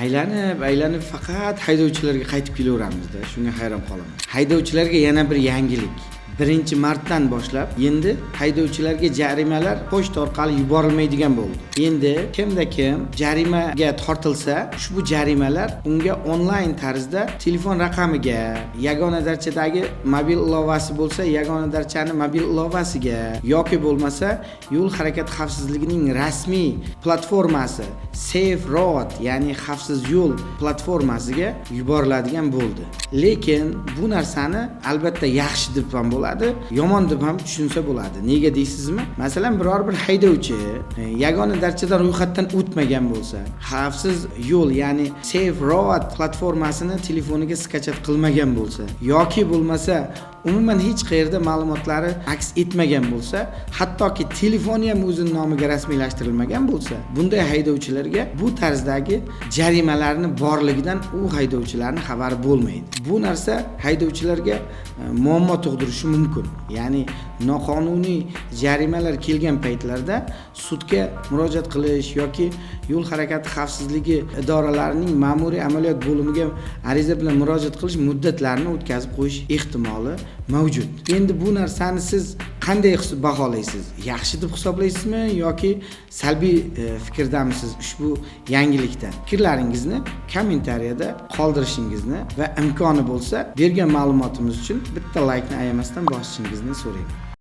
Aylanib faqat haydovchilarga qaytib kelaveramizda. Shunga hayron qolaman. Haydovchilarga yana bir yangilik. 1-martdan boshlab endi haydovchilarga jarimalar pochta orqali yuborilmaydigan bo'ldi. Endi kim jarimaga tortilsa, ushbu jarimalar unga onlayn tarzda telefon raqamiga, yagona darchadagi mobil ilovasi bo'lsa, yagona darchani mobil ilovasiga yoki bo'lmasa, yo'l harakati xavfsizligining rasmiy platformasi Safe Road, ya'ni xavfsiz yo'l platformasiga yuboriladigan bo'ldi. Lekin bu narsani albatta yaxshi deb ham bo'ladi, yomon deb ham tushunsa bo'ladi. Nega deysizmi? Masalan, biror bir haydovchi yagona darchadan ro'yxatdan o'tmagan bo'lsa, xavfsiz yo'l, ya'ni Safe Road platformasini telefoniga skachat qilmagan bo'lsa, yoki bo'lmasa umuman hech qayerda ma'lumotlari aks etmagan bo'lsa, hattoki telefoni ham o'zining nomiga rasmiylashtirilmagan bo'lsa, bunday haydovchilarga bu tarzdagi jarimalarning borligidan u haydovchilarning xabari bo'lmaydi. Bu narsa haydovchilarga muammo tug'dirishi mumkin. Ya'ni noqonuniy jarimalar kelgan paytlarda sudga murojaat qilish yoki yo'l harakati xavfsizligi idoralarining ma'muriy amaliyot bo'limiga ariza bilan murojaat qilish muddatlarini o'tkazib qo'yish ehtimoli mavjud. Endi bu narsani siz qanday baholaysiz? Yaxshi deb hisoblaysizmi yoki salbiy fikrdamisiz ushbu yangilikdan? Fikrlaringizni kommentariyada qoldirishingizni va imkoni bo'lsa bergan ma'lumotimiz uchun bitta laykni ayamasdan bosishingizni so'rayman.